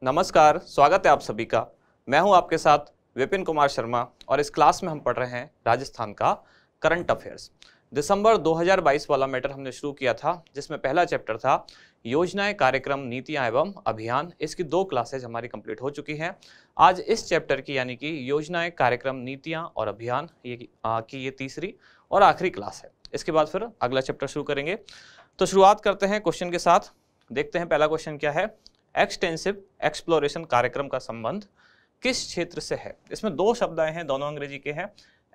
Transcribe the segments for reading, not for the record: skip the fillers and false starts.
नमस्कार, स्वागत है आप सभी का। मैं हूं आपके साथ विपिन कुमार शर्मा और इस क्लास में हम पढ़ रहे हैं राजस्थान का करंट अफेयर्स। दिसंबर 2022 वाला मैटर हमने शुरू किया था, जिसमें पहला चैप्टर था योजनाएं, कार्यक्रम, नीतियां एवं अभियान। इसकी 2 क्लासेज हमारी कंप्लीट हो चुकी हैं। आज इस चैप्टर की यानी कि योजनाएं, कार्यक्रम, नीतियां और अभियान ये तीसरी और आखिरी क्लास है। इसके बाद फिर अगला चैप्टर शुरू करेंगे। तो शुरुआत करते हैं क्वेश्चन के साथ। देखते हैं पहला क्वेश्चन क्या है। एक्सटेंसिव एक्सप्लोरेशन कार्यक्रम का संबंध किस क्षेत्र से है? इसमें 2 शब्द आए हैं, दोनों अंग्रेजी के हैं।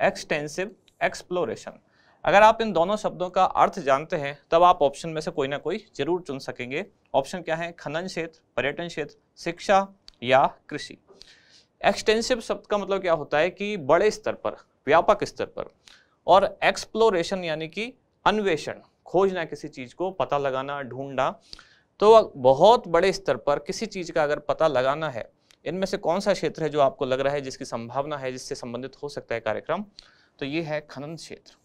Extensive, exploration. अगर आप इन दोनों शब्दों का अर्थ जानते हैं तब आप ऑप्शन में से कोई ना कोई जरूर चुन सकेंगे। ऑप्शन क्या है? खनन क्षेत्र, पर्यटन क्षेत्र, शिक्षा या कृषि। एक्सटेंसिव शब्द का मतलब क्या होता है कि बड़े स्तर पर, व्यापक स्तर पर, और एक्सप्लोरेशन यानी कि अन्वेषण, खोजना, किसी चीज को पता लगाना, ढूंढना। तो बहुत बड़े स्तर पर किसी चीज का अगर पता लगाना है, इनमें से कौन सा क्षेत्र है जो आपको लग रहा है जिसकी संभावना है, जिससे संबंधित हो सकता है कार्यक्रम? तो ये है खनन क्षेत्र।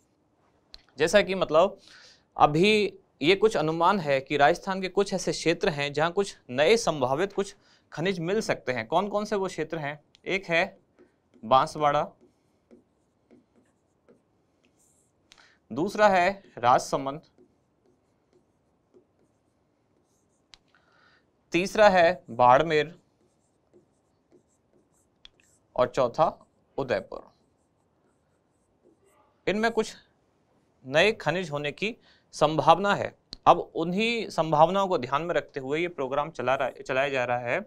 जैसा कि मतलब अभी ये कुछ अनुमान है कि राजस्थान के कुछ ऐसे क्षेत्र हैं जहां कुछ नए संभावित कुछ खनिज मिल सकते हैं। कौन कौन से वो क्षेत्र हैं? एक है बांसवाड़ा, दूसरा है राजसमंद, तीसरा है बाड़मेर और चौथा उदयपुर। इनमें कुछ नए खनिज होने की संभावना है। अब उन्हीं संभावनाओं को ध्यान में रखते हुए ये प्रोग्राम चलाया जा रहा है,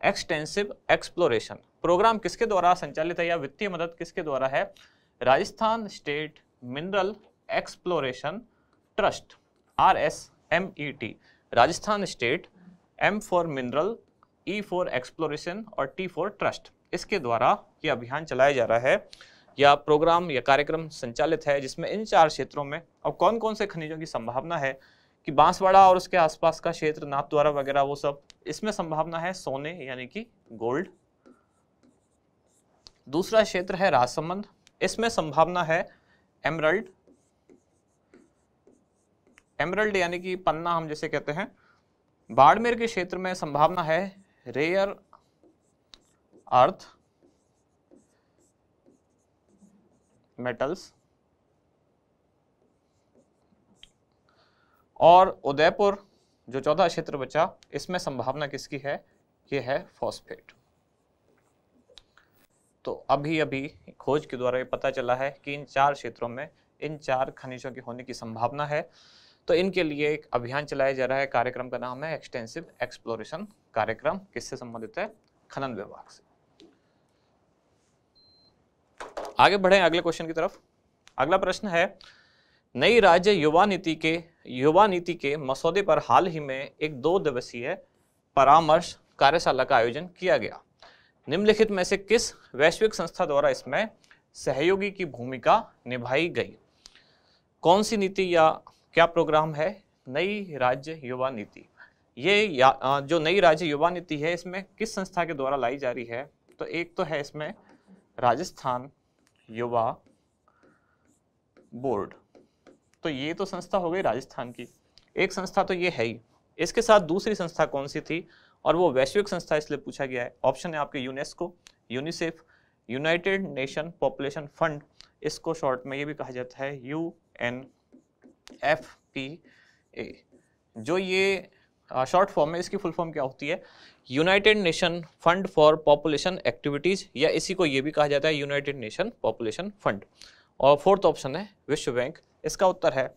एक्सटेंसिव एक्सप्लोरेशन। प्रोग्राम किसके द्वारा संचालित है या वित्तीय मदद किसके द्वारा है? Rajasthan state mineral exploration trust, RSMET। Rajasthan state, M for mineral, E for exploration और T फॉर ट्रस्ट, इसके द्वारा ये अभियान चलाया जा रहा है या प्रोग्राम या कार्यक्रम संचालित है, जिसमें इन 4 क्षेत्रों में और कौन कौन से खनिजों की संभावना है कि बांसवाड़ा और उसके आसपास का क्षेत्र, नाथद्वारा वगैरह, वो सब, इसमें संभावना है सोने यानी कि गोल्ड। दूसरा क्षेत्र है राजसमंद, इसमें संभावना है एमरल्ड, एमरल्ड यानी कि पन्ना हम जैसे कहते हैं। बाड़मेर के क्षेत्र में संभावना है रेयर अर्थ मेटल्स, और उदयपुर जो चौथा क्षेत्र बचा, इसमें संभावना किसकी है? ये है फॉस्फेट। तो अभी खोज के द्वारा ये पता चला है कि इन 4 क्षेत्रों में इन 4 खनिजों की होने की संभावना है। तो इनके लिए एक अभियान चलाया जा रहा है। कार्यक्रम का नाम है एक्सटेंसिव एक्सप्लोरेशन कार्यक्रम। किससे संबंधित है? खनन विभाग से। आगे बढ़े अगले क्वेश्चन की तरफ। अगला प्रश्न है, नई राज्य युवा नीति के मसौदे पर हाल ही में एक 2 दिवसीय परामर्श कार्यशाला का आयोजन किया गया। निम्नलिखित में से किस वैश्विक संस्था द्वारा इसमें सहयोगी की भूमिका निभाई गई? कौन सी नीति या क्या प्रोग्राम है? नई राज्य युवा नीति। ये जो नई राज्य युवा नीति है, इसमें किस संस्था के द्वारा लाई जा रही है? तो एक तो है इसमें राजस्थान युवा बोर्ड। तो ये तो संस्था हो गई राजस्थान की। एक संस्था तो ये है ही, इसके साथ दूसरी संस्था कौन सी थी? और वो वैश्विक संस्था इसलिए पूछा गया है। ऑप्शन है आपके UNESCO, UNICEF, United nation population fund, इसको शॉर्ट में ये भी कहा जाता है UNFPA। जो ये शॉर्ट फॉर्म है, इसकी फुल फॉर्म क्या होती है? United nation fund for population activities, या इसी को ये भी कहा जाता है यूनाइटेड नेशन पॉपुलेशन फंड। और फोर्थ ऑप्शन है विश्व बैंक। इसका उत्तर है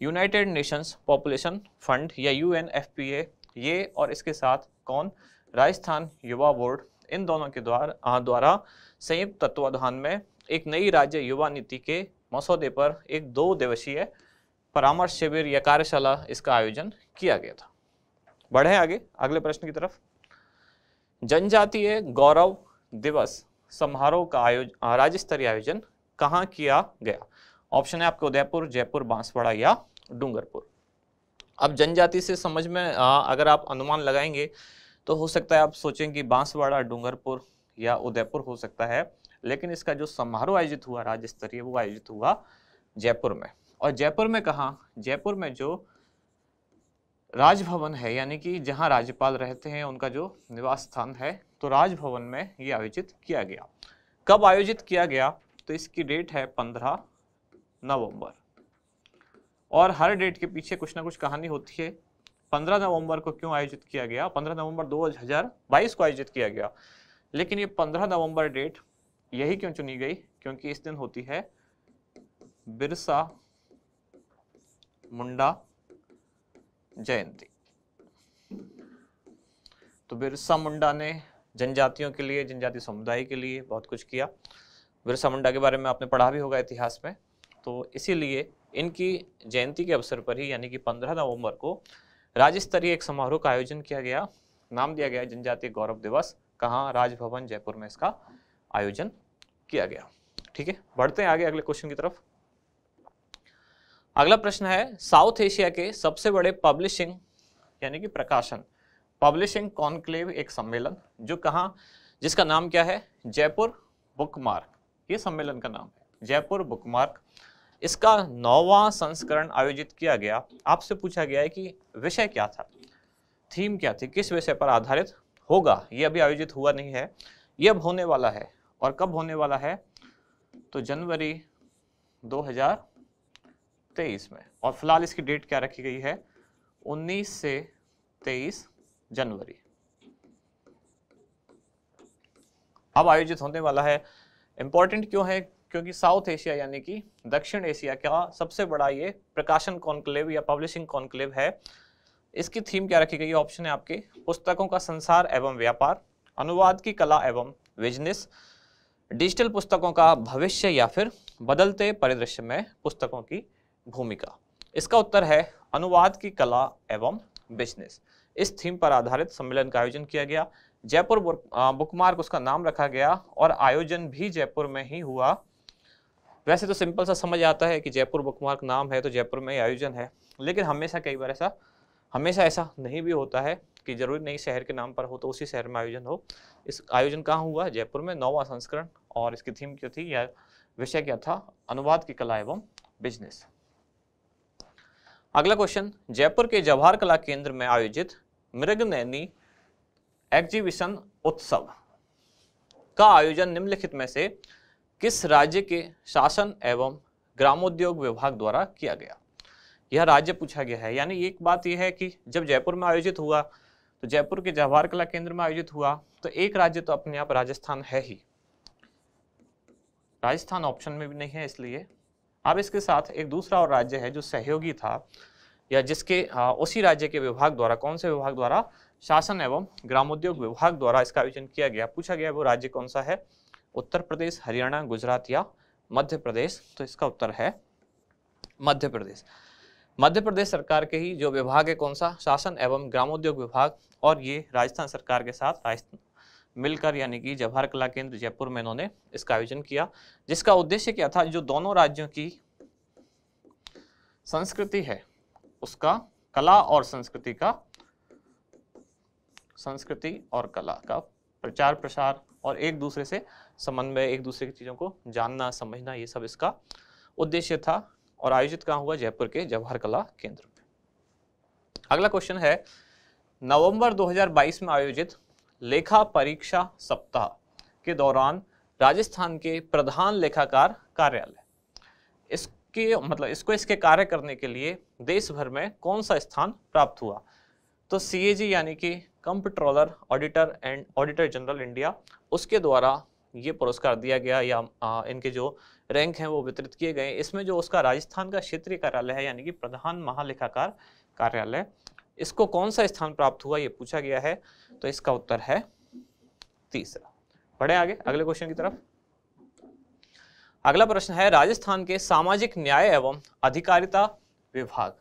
यूनाइटेड नेशंस पॉपुलेशन फंड या UNFPA। ये और इसके साथ कौन? राजस्थान युवा बोर्ड। इन दोनों के द्वारा संयुक्त तत्वाधान में एक नई राज्य युवा नीति के मसौदे पर एक 2 दिवसीय परामर्श शिविर या कार्यशाला, इसका आयोजन किया गया था। बढ़े आगे अगले प्रश्न की तरफ। जनजातीय गौरव दिवस समारोह का राज्य स्तरीय आयोजन कहाँ किया गया? ऑप्शन है आपके उदयपुर, जयपुर, बांसवाड़ा या डूंगरपुर। अब जनजाति से समझ में अगर आप अनुमान लगाएंगे तो हो सकता है आप सोचें कि बांसवाड़ा, डूंगरपुर या उदयपुर हो सकता है, लेकिन इसका जो समारोह आयोजित हुआ राज्य स्तरीय, वो आयोजित हुआ जयपुर में। और जयपुर में कहाँ? जयपुर में जो राजभवन है, यानी कि जहां राज्यपाल रहते हैं उनका जो निवास स्थान है, तो राजभवन में ये आयोजित किया गया। कब आयोजित किया गया? तो इसकी डेट है 15 नवंबर। और हर डेट के पीछे कुछ ना कुछ कहानी होती है। 15 नवंबर को क्यों आयोजित किया गया? 15 नवंबर 2022 को आयोजित किया गया, लेकिन ये 15 नवंबर डेट यही क्यों चुनी गई? क्योंकि इस दिन होती है बिरसा मुंडा जयंती। तो बिरसा मुंडा ने जनजातियों के लिए, जनजाति समुदाय के लिए बहुत कुछ किया। बिरसा मुंडा के बारे में आपने पढ़ा भी होगा इतिहास में। तो इसीलिए इनकी जयंती के अवसर पर ही, यानी कि 15 नवंबर को राज्य स्तरीय एक समारोह का आयोजन किया गया। नाम दिया गया जनजातीय गौरव दिवस। कहाँ? राजभवन जयपुर में इसका आयोजन किया गया। ठीक है, बढ़ते हैं आगे अगले क्वेश्चन की तरफ। अगला प्रश्न है, साउथ एशिया के सबसे बड़े पब्लिशिंग यानी कि प्रकाशन पब्लिशिंग कॉन्क्लेव एक सम्मेलन जो कहाँ, जिसका नाम क्या है? जयपुर बुकमार्क। ये सम्मेलन का नाम है जयपुर बुकमार्क। इसका 9वां संस्करण आयोजित किया गया। आपसे पूछा गया है कि विषय क्या था, थीम क्या थी, किस विषय पर आधारित होगा। ये अभी आयोजित हुआ नहीं है, ये अब होने वाला है। और कब होने वाला है? तो जनवरी 2023 में। और फिलहाल इसकी डेट क्या रखी गई है? 19 से 23 जनवरी अब आयोजित होने वाला है। इंपॉर्टेंट क्यों है? क्योंकि साउथ एशिया यानी कि दक्षिण एशिया का सबसे बड़ा ये प्रकाशन कॉन्क्लेव या पब्लिशिंग कॉन्क्लेव है। इसकी थीम क्या रखी गई है? ऑप्शन है आपके, पुस्तकों का संसार एवं व्यापार, अनुवाद की कला एवं बिजनेस, डिजिटल पुस्तकों का भविष्य, या फिर बदलते परिदृश्य में पुस्तकों की भूमिका। इसका उत्तर है अनुवाद की कला एवं बिजनेस। इस थीम पर आधारित सम्मेलन का आयोजन किया गया। जयपुर बुकमार्क उसका नाम रखा गया और आयोजन भी जयपुर में ही हुआ। वैसे तो सिंपल सा समझ आता है कि जयपुर बुकमार्क नाम है तो जयपुर में ही आयोजन है, लेकिन हमेशा ऐसा नहीं भी होता है कि जरूरी नहीं शहर के नाम पर हो तो उसी शहर में आयोजन हो। इस आयोजन कहाँ हुआ? जयपुर में, 9वां संस्करण। और इसकी थीम क्या थी या विषय क्या था? अनुवाद की कला एवं बिजनेस। अगला क्वेश्चन, जयपुर के जवाहर कला केंद्र में आयोजित मृगनयनी एग्जीबिशन उत्सव का आयोजन निम्नलिखित में से किस राज्य के शासन एवं ग्रामोद्योग विभाग द्वारा किया गया? यह राज्य पूछा गया है। यानी एक बात यह है कि जब जयपुर में आयोजित हुआ तो जयपुर के जवाहर कला केंद्र में आयोजित हुआ, तो एक राज्य तो अपने आप राजस्थान है ही, राजस्थान ऑप्शन में भी नहीं है, इसलिए अब इसके साथ एक दूसरा और राज्य है जो सहयोगी था या जिसके उसी राज्य के विभाग द्वारा, कौन से विभाग द्वारा? शासन एवं ग्रामोद्योग विभाग द्वारा इसका आयोजन किया गया। पूछा गया वो राज्य कौन सा है? उत्तर प्रदेश, हरियाणा, गुजरात या मध्य प्रदेश? तो इसका उत्तर है मध्य प्रदेश। मध्य प्रदेश सरकार के ही जो विभाग है, कौन सा? शासन एवं ग्रामोद्योग विभाग। और ये राजस्थान सरकार के साथ मिलकर, यानी कि जवाहर कला केंद्र जयपुर में इन्होंने इसका आयोजन किया, जिसका उद्देश्य क्या था? जो दोनों राज्यों की संस्कृति है उसका, कला और संस्कृति और कला का प्रचार प्रसार और एक दूसरे से समन्वय, एक दूसरे की चीजों को जानना समझना, ये सब इसका उद्देश्य था। और आयोजित कहाँ हुआ? जयपुर के जवाहर कला केंद्र में। अगला क्वेश्चन है, नवंबर 2022 में आयोजित लेखा परीक्षा सप्ताह के दौरान राजस्थान के प्रधान लेखाकार कार्यालय इसके कार्य करने के लिए देश भर में कौन सा स्थान प्राप्त हुआ? तो CAG यानी कि कंप्ट्रोलर ऑडिटर जनरल इंडिया, उसके द्वारा ये पुरस्कार दिया गया या इनके जो रैंक हैं वो वितरित किए गए। इसमें जो उसका राजस्थान का क्षेत्रीय कार्यालय है यानी कि प्रधान महालेखाकार कार्यालय, इसको कौन सा स्थान प्राप्त हुआ ये पूछा गया है। तो इसका उत्तर है तीसरा। बढ़े आगे अगले क्वेश्चन की तरफ। अगला प्रश्न है, राजस्थान के सामाजिक न्याय एवं अधिकारिता विभाग,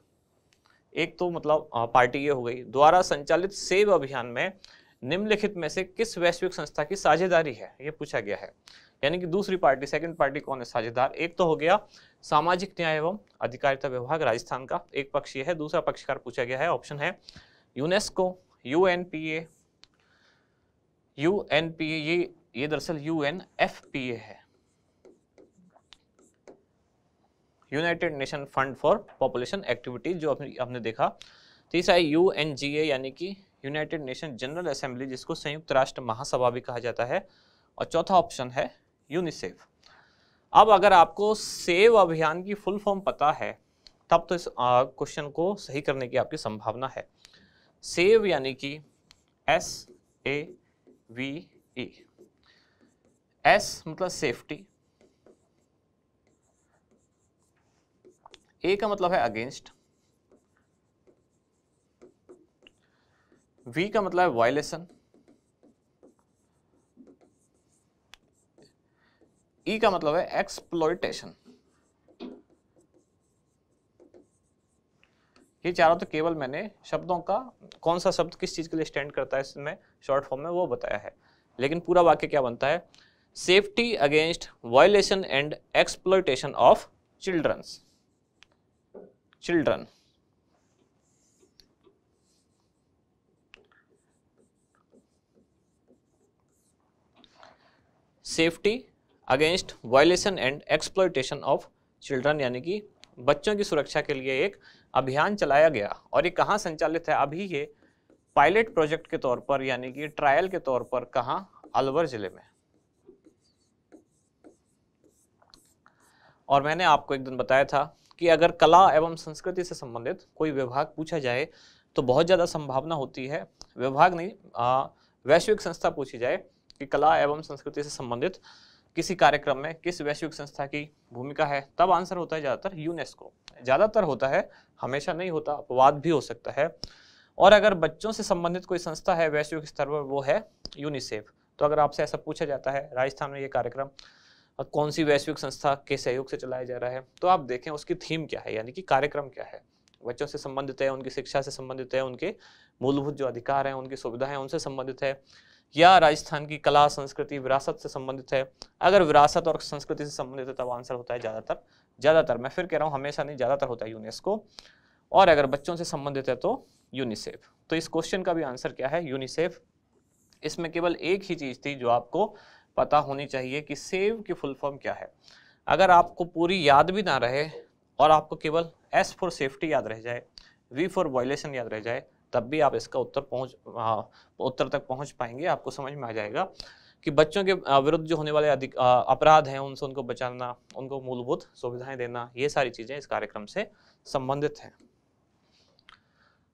एक तो मतलब पार्टी ये हो गई, द्वारा संचालित सेव अभियान में निम्नलिखित में से किस वैश्विक संस्था की साझेदारी है? ये पूछा गया है। यानी कि दूसरी पार्टी, सेकंड पार्टी कौन है साझेदार? एक तो हो गया सामाजिक न्याय एवं अधिकारिता विभाग राजस्थान का, एक पक्ष ये है। दूसरा पक्षकार पूछा गया है, ऑप्शन है यूनेस्को, यूएनपीए, ये दरअसल UNFPA है, United nation fund for population activities, जो हमने देखा। तीसरा है UNGA यानी कि यूनाइटेड नेशन जनरल असेंबली, जिसको संयुक्त राष्ट्र महासभा भी कहा जाता है। और चौथा ऑप्शन है यूनिसेफ। अब अगर आपको सेव अभियान की फुल फॉर्म पता है तब तो इस क्वेश्चन को सही करने की आपकी संभावना है। सेव यानी कि SAVE, S मतलब सेफ्टी, A का मतलब है अगेंस्ट, V का मतलब है वायलेशन, E का मतलब है एक्सप्लॉइटेशन। ये चारों तो केवल मैंने शब्दों का कौन सा शब्द किस चीज के लिए स्टैंड करता है इसमें शॉर्ट फॉर्म में वो बताया है, लेकिन पूरा वाक्य क्या बनता है? Safety against violation and exploitation of children. Safety against violation and exploitation of children यानी कि बच्चों की सुरक्षा के लिए एक अभियान चलाया गया। और ये कहाँ संचालित है? अभी ये पायलट प्रोजेक्ट के तौर पर यानी कि ट्रायल के तौर पर कहाँ? अलवर जिले में। और मैंने आपको एक दिन बताया था कि अगर कला एवं संस्कृति से संबंधित कोई विभाग पूछा जाए तो बहुत ज़्यादा संभावना होती है, विभाग नहीं वैश्विक संस्था पूछी जाए कि कला एवं संस्कृति से संबंधित किसी कार्यक्रम में किस वैश्विक संस्था की भूमिका है, तब आंसर होता है ज़्यादातर यूनेस्को। ज़्यादातर होता है, हमेशा नहीं होता, अपवाद भी हो सकता है। और अगर बच्चों से संबंधित कोई संस्था है वैश्विक स्तर पर, वो है यूनिसेफ। तो अगर आपसे ऐसा पूछा जाता है राजस्थान में ये कार्यक्रम कौन सी वैश्विक संस्था के सहयोग से चलाया जा रहा है, तो आप देखें उसकी थीम क्या है, यानी कि कार्यक्रम क्या है। बच्चों से संबंधित है, उनकी शिक्षा से संबंधित है, उनके मूलभूत जो अधिकार हैं, उनकी सुविधाएं हैं, उनसे संबंधित है, या राजस्थान की कला संस्कृति विरासत से संबंधित है। अगर विरासत और संस्कृति से संबंधित है तब आंसर होता है ज़्यादातर, मैं फिर कह रहा हूँ हमेशा नहीं, ज़्यादातर होता है यूनेस्को। और अगर बच्चों से संबंधित है तो यूनिसेफ। तो इस क्वेश्चन का भी आंसर क्या है? यूनिसेफ। इसमें केवल एक ही चीज़ थी जो आपको पता होनी चाहिए कि सेव की फुल फॉर्म क्या है। अगर आपको पूरी याद भी ना रहे और आपको केवल S फॉर सेफ्टी याद रह जाए, V फॉर वायलेशन याद रह जाए, तब भी आप इसका उत्तर तक पहुंच पाएंगे। आपको समझ में आ जाएगा कि बच्चों के विरुद्ध जो होने वाले अपराध हैं उनसे उनको बचाना, उनको मूलभूत सुविधाएं देना, ये सारी चीजें इस कार्यक्रम से संबंधित हैं।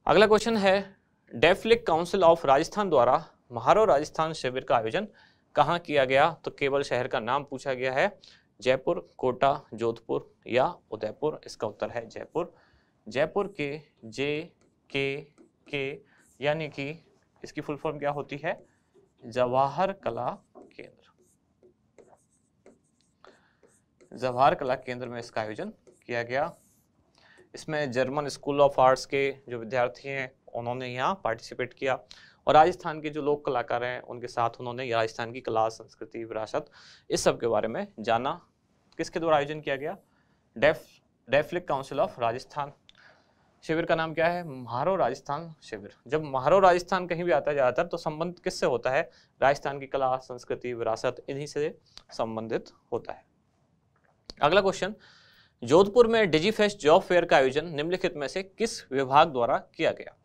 अगला क्वेश्चन है, डेफलिक काउंसिल ऑफ राजस्थान द्वारा म्हारो राजस्थान शिविर का आयोजन कहाँ किया गया? तो केवल शहर का नाम पूछा गया है, जयपुर, कोटा, जोधपुर या उदयपुर। इसका उत्तर है जयपुर। जयपुर के JKK यानी कि इसकी फुल फॉर्म क्या होती है? जवाहर कला केंद्र। जवाहर कला केंद्र में इसका आयोजन किया गया। इसमें जर्मन स्कूल ऑफ आर्ट्स के जो विद्यार्थी हैं उन्होंने यहाँ पार्टिसिपेट किया और राजस्थान के जो लोक कलाकार हैं उनके साथ उन्होंने राजस्थान की कला संस्कृति विरासत इस सब के बारे में जाना। किसके द्वारा आयोजन किया गया? डेफलिक काउंसिल ऑफ राजस्थान। शिविर का नाम क्या है? म्हारो राजस्थान शिविर। जब म्हारो राजस्थान कहीं भी आता है ज़्यादातर तो संबंध किससे होता है? राजस्थान की कला संस्कृति विरासत, इन्हीं से संबंधित होता है। अगला क्वेश्चन, जोधपुर में डिजीफेस्ट जॉब फेयर का आयोजन निम्नलिखित में से किस विभाग द्वारा किया गया?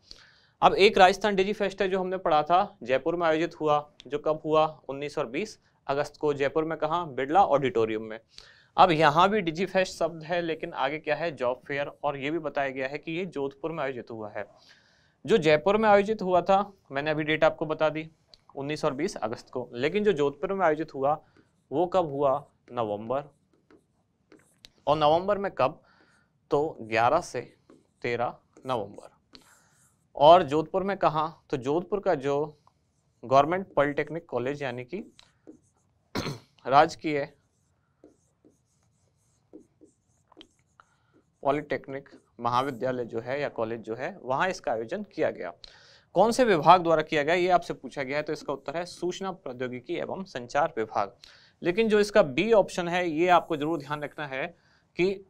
अब एक राजस्थान डिजीफेस्ट है जो हमने पढ़ा था, जयपुर में आयोजित हुआ, जो कब हुआ? 19 और 20 अगस्त को। जयपुर में कहाँ? बिरला ऑडिटोरियम में। अब यहाँ भी डिजीफेस्ट शब्द है लेकिन आगे क्या है? Job fair. और ये भी बताया गया है कि ये जोधपुर में आयोजित हुआ है। जो जयपुर में आयोजित हुआ था मैंने अभी डेट आपको बता दी, 19 और 20 अगस्त को, लेकिन जो जोधपुर में आयोजित हुआ वो कब हुआ? नवंबर। और नवंबर में कब? तो 11 से 13 नवंबर। और जोधपुर में कहाँ? तो जोधपुर का जो गवर्नमेंट पॉलिटेक्निक कॉलेज यानी कि राजकीय पॉलिटेक्निक महाविद्यालय जो है या कॉलेज जो है वहाँ इसका आयोजन किया गया। कौन से विभाग द्वारा किया गया ये आपसे पूछा गया है, तो इसका उत्तर है सूचना प्रौद्योगिकी एवं संचार विभाग। लेकिन जो इसका B ऑप्शन है ये आपको जरूर ध्यान रखना है कि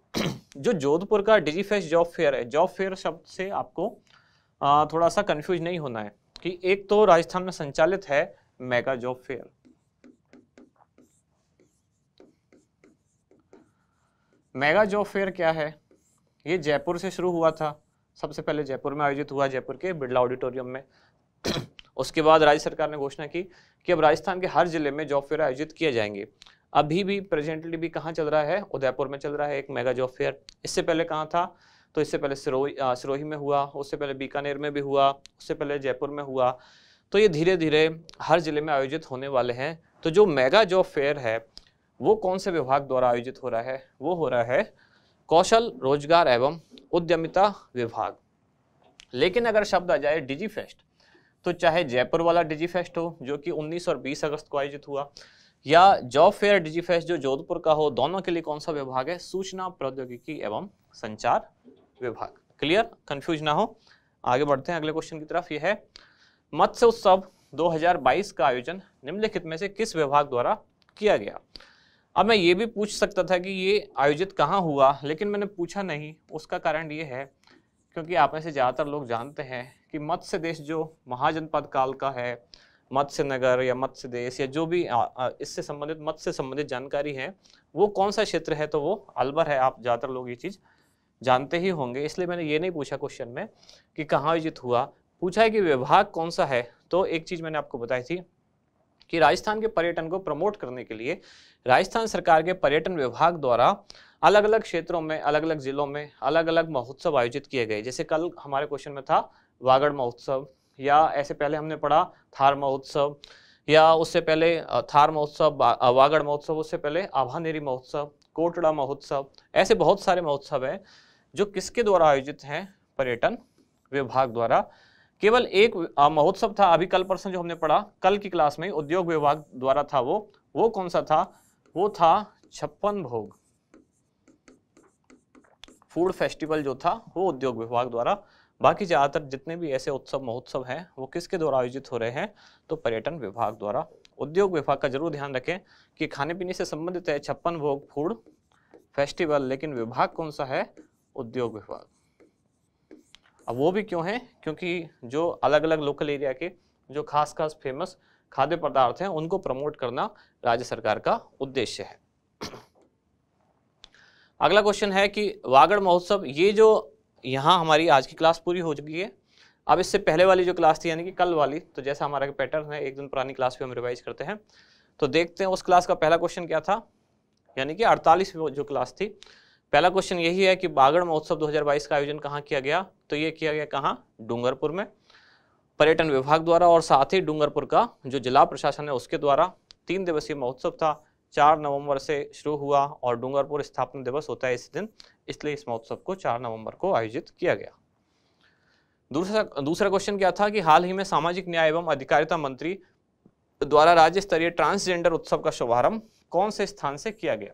जो जोधपुर का डिजीफेस्ट जॉब फेयर है, जॉब फेयर शब्द से आपको थोड़ा सा कंफ्यूज नहीं होना है कि एक तो राजस्थान में संचालित है mega job fair, mega job fair क्या है? ये जयपुर से शुरू हुआ था, सबसे पहले जयपुर में आयोजित हुआ, जयपुर के बिरला ऑडिटोरियम में। उसके बाद राज्य सरकार ने घोषणा की कि अब राजस्थान के हर जिले में जॉब फेयर आयोजित किए जाएंगे। अभी भी प्रेजेंटली भी कहाँ चल रहा है, उदयपुर में चल रहा है एक मेगा जॉब फेयर। इससे पहले कहाँ था, तो इससे पहले सिरोही में हुआ, उससे पहले बीकानेर में भी हुआ, उससे पहले जयपुर में हुआ। तो ये धीरे धीरे हर जिले में आयोजित होने वाले हैं। तो जो मेगा जॉब फेयर है वो कौन से विभाग द्वारा आयोजित हो रहा है, वो हो रहा है कौशल रोजगार एवं उद्यमिता विभाग। लेकिन अगर शब्द आ जाए डिजी फेस्ट, तो चाहे जयपुर वाला डिजी फेस्ट हो जो कि 19 और 20 अगस्त को आयोजित हुआ, या जॉब फेयर डिजी फेस्ट जो जोधपुर का हो, दोनों के लिए कौन सा विभाग है, सूचना प्रौद्योगिकी एवं संचार विभाग। क्लियर, कंफ्यूज ना हो। आगे बढ़ते हैं अगले क्वेश्चन की तरफ। यह है मत्स्य उत्सव 2022 का आयोजन निम्नलिखित में से किस विभाग द्वारा किया गया। अब मैं ये भी पूछ सकता था कि ये आयोजित कहाँ हुआ, लेकिन मैंने पूछा नहीं। उसका कारण ये है क्योंकि आप में से ज़्यादातर लोग जानते हैं कि मत्स्य देश जो महाजनपद काल का है, मत्स्य नगर या मत्स्य देश या जो भी इससे संबंधित मत्स्य से संबंधित जानकारी है, वो कौन सा क्षेत्र है, तो वो अलवर है। आप ज़्यादातर लोग ये चीज़ जानते ही होंगे, इसलिए मैंने ये नहीं पूछा क्वेश्चन में कि कहाँ आयोजित हुआ। पूछा है कि विभाग कौन सा है। तो एक चीज़ मैंने आपको बताई थी कि राजस्थान के पर्यटन को प्रमोट करने के लिए राजस्थान सरकार के पर्यटन विभाग द्वारा अलग अलग क्षेत्रों में, अलग अलग जिलों में अलग अलग महोत्सव आयोजित किए गए। जैसे कल हमारे क्वेश्चन में था वागड़ महोत्सव, या ऐसे पहले हमने पढ़ा थार महोत्सव, या उससे पहले थार महोत्सव, वागड़ महोत्सव, उससे पहले आभानेरी महोत्सव, कोटड़ा महोत्सव। ऐसे बहुत सारे महोत्सव हैं जो किसके द्वारा आयोजित हैं, पर्यटन विभाग द्वारा। केवल एक महोत्सव था अभी कल परसों जो हमने पढ़ा कल की क्लास में, उद्योग विभाग द्वारा था। वो कौन सा था, वो था 56 भोग फूड फेस्टिवल जो था वो उद्योग विभाग द्वारा। बाकी ज़्यादातर जितने भी ऐसे उत्सव महोत्सव हैं वो किसके द्वारा आयोजित हो रहे हैं, तो पर्यटन विभाग द्वारा। उद्योग विभाग का जरूर ध्यान रखें कि खाने पीने से संबंधित है 56 भोग फूड फेस्टिवल, लेकिन विभाग कौन सा है, उद्योग विभाग। अब वो भी क्यों है, क्योंकि जो अलग अलग लोकल एरिया के जो खास खास फेमस खाद्य पदार्थ हैं उनको प्रमोट करना राज्य सरकार का उद्देश्य है। अगला क्वेश्चन है कि वागड़ महोत्सव, ये जो यहाँ हमारी आज की क्लास पूरी हो चुकी है। अब इससे पहले वाली जो क्लास थी यानी कि कल वाली, तो जैसा हमारा पैटर्न है एक दिन पुरानी क्लास पे हम रिवाइज करते हैं। तो देखते हैं उस क्लास का पहला क्वेश्चन क्या था, यानी कि 48वीं जो क्लास थी। पहला क्वेश्चन यही है कि वागड़ महोत्सव 2022 का आयोजन कहाँ किया गया, तो ये किया गया कहाँ, डूंगरपुर में, पर्यटन विभाग द्वारा। और साथ ही डूंगरपुर का जो जिला प्रशासन है उसके द्वारा 3 दिवसीय महोत्सव था। 4 नवंबर से शुरू हुआ और डूंगरपुर स्थापना दिवस होता है इस दिन, इसलिए इस महोत्सव को 4 नवंबर को आयोजित किया गया। दूसरा क्वेश्चन क्या था कि हाल ही में सामाजिक न्याय एवं अधिकारिता मंत्री द्वारा राज्य स्तरीय ट्रांसजेंडर उत्सव का शुभारंभ कौन से स्थान से किया गया।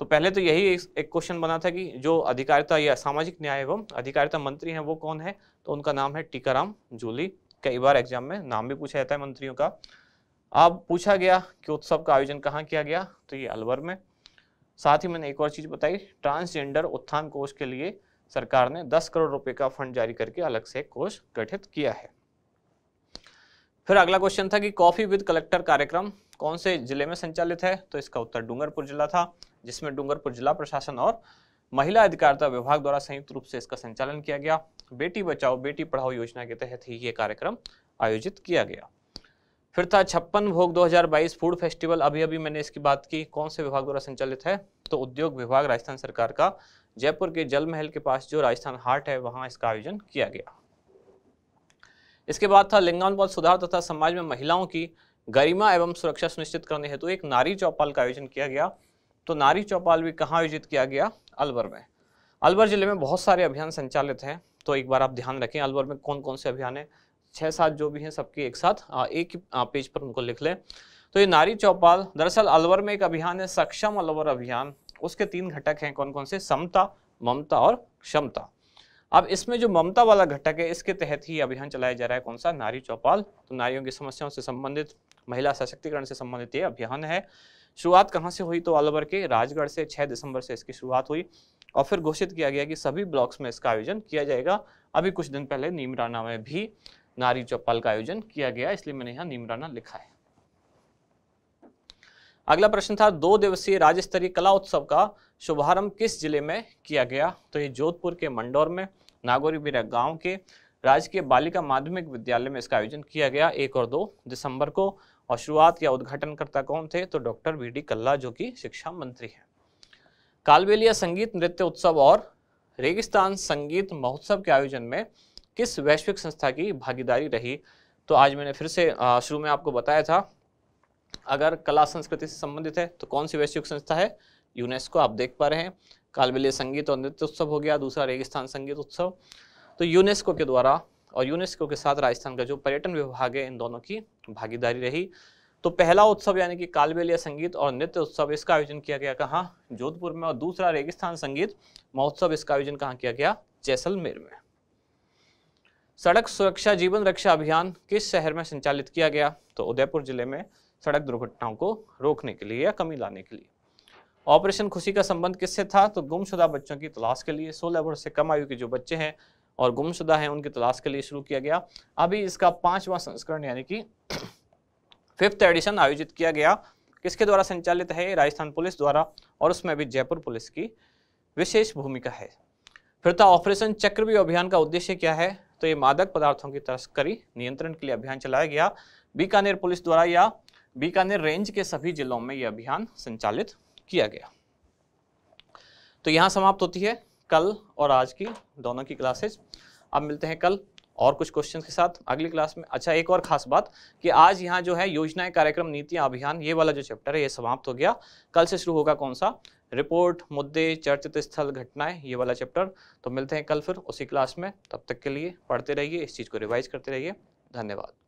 तो पहले तो यही एक क्वेश्चन बना था कि जो अधिकारिता या सामाजिक न्याय एवं अधिकारिता मंत्री हैं वो कौन है, तो उनका नाम है टीकाराम जूली। कई बार एग्जाम में नाम भी पूछा जाता है मंत्रियों का। अब पूछा गया कि उत्सव का आयोजन कहाँ किया गया, तो ये अलवर में। साथ ही मैंने एक और चीज बताई, ट्रांसजेंडर उत्थान कोष के लिए सरकार ने 10 करोड़ रुपए का फंड जारी करके अलग से कोष गठित किया है। फिर अगला क्वेश्चन था कि कॉफी विद कलेक्टर कार्यक्रम कौन से जिले में संचालित है, तो इसका उत्तर डूंगरपुर जिला था, जिसमें डूंगरपुर जिला प्रशासन और महिला अधिकारिता विभाग द्वारा संयुक्त रूप से इसका संचालन किया गया। बेटी बचाओ बेटी पढ़ाओ योजना के तहत ही ये कार्यक्रम आयोजित किया गया। फिर था 56 भोग 2022 फूड फेस्टिवल, अभी अभी मैंने इसकी बात की, कौन से विभाग द्वारा संचालित है, तो उद्योग विभाग राजस्थान सरकार का। जयपुर के जल महल के पास जो राजस्थान हाट है वहां इसका आयोजन किया गया। इसके बाद था लिंगानुपात सुधार तथा समाज में महिलाओं की गरिमा एवं सुरक्षा सुनिश्चित करने हेतु एक नारी चौपाल का आयोजन किया गया। तो नारी चौपाल भी कहाँ आयोजित किया गया, अलवर में। अलवर जिले में बहुत सारे अभियान संचालित हैं, तो एक बार आप ध्यान रखें अलवर में कौन कौन से अभियान है, 6-7 जो भी हैं सबके एक साथ एक पेज पर उनको लिख लें। तो ये नारी चौपाल दरअसल अलवर में एक अभियान है, सक्षम अलवर अभियान। उसके 3 घटक हैं, कौन कौन से, समता, ममता और क्षमता। अब इसमें जो ममता वाला घटक है इसके तहत ही अभियान चलाया जा रहा है, कौन सा, नारी चौपाल। तो नारियों की समस्याओं से संबंधित, महिला सशक्तिकरण से संबंधित ये अभियान है। शुरुआत कहाँ से हुई, तो अलवर के राजगढ़ से 6 दिसंबर से इसकी शुरुआत हुई और फिर घोषित किया गया कि सभी ब्लॉक्स में इसका आयोजन किया जाएगा। अभी कुछ दिन पहले नीमराना में भी नारी चौपाल का आयोजन किया गया, इसलिए मैंने यहाँ नीमराना लिखा है। अगला प्रश्न था 2 दिवसीय राज्य स्तरीय कला उत्सव का शुभारंभ किस जिले में किया गया, तो ये जोधपुर के मंडौर में, नागौरीबिरा गांव के राजकीय बालिका माध्यमिक विद्यालय में इसका आयोजन किया गया 1 और 2 दिसंबर को। और शुरुआत या उद्घाटनकर्ता कौन थे? तो डॉक्टर वी.डी. कल्ला, जो कि शिक्षा मंत्री हैं। कालबेलिया संगीत नृत्य उत्सव और रेगिस्तान संगीत महोत्सव के आयोजन में किस वैश्विक संस्था की भागीदारी रही? तो आज मैंने फिर से शुरू में आपको बताया था, अगर कला संस्कृति से संबंधित है तो कौन सी वैश्विक संस्था है? यूनेस्को। आप देख पा रहे हैं, कालबेलिया संगीत और नृत्य उत्सव हो गया, दूसरा रेगिस्तान संगीत उत्सव तो यूनेस्को के द्वारा, और यूनेस्को के साथ राजस्थान का जो पर्यटन विभाग है, इन दोनों की भागीदारी रही। तो पहला उत्सव यानी कि कालबेलिया संगीत और नृत्य उत्सव, इसका आयोजन किया गया कहाँ? जोधपुर में। और दूसरा रेगिस्तान संगीत महोत्सव, इसका आयोजन कहाँ किया गया? जैसलमेर में। सड़क सुरक्षा जीवन रक्षा अभियान किस शहर में संचालित किया गया? तो उदयपुर जिले में सड़क दुर्घटनाओं को रोकने के लिए या कमी लाने के लिए। ऑपरेशन खुशी का संबंध किससे था? तो गुमशुदा बच्चों की तलाश के लिए। 16 वर्ष से कम आयु के जो बच्चे हैं और गुमशुदा हैं, उनकी तलाश के लिए शुरू किया गया। अभी इसका 5वां संस्करण यानी कि 5th एडिशन आयोजित किया गया। किसके द्वारा संचालित है? राजस्थान पुलिस द्वारा, और उसमें भी जयपुर पुलिस की विशेष भूमिका है। फिर था ऑपरेशन चक्रव्यूह अभियान का उद्देश्य क्या है? तो ये मादक पदार्थों की तस्करी नियंत्रण के लिए अभियान चलाया गया। बीकानेर पुलिस द्वारा या बीकानेर रेंज के सभी जिलों में यह अभियान संचालित किया गया। तो यहाँ समाप्त होती है कल और आज की दोनों की क्लासेज। अब मिलते हैं कल और कुछ क्वेश्चंस के साथ अगली क्लास में। अच्छा, एक और खास बात कि आज यहाँ जो है योजनाएं, कार्यक्रम, नीतियां, अभियान, ये वाला जो चैप्टर है ये समाप्त हो गया। कल से शुरू होगा कौन सा? रिपोर्ट, मुद्दे, चर्चित स्थल, घटनाएं, ये वाला चैप्टर। तो मिलते हैं कल फिर उसी क्लास में। तब तक के लिए पढ़ते रहिए, इस चीज़ को रिवाइज करते रहिए। धन्यवाद।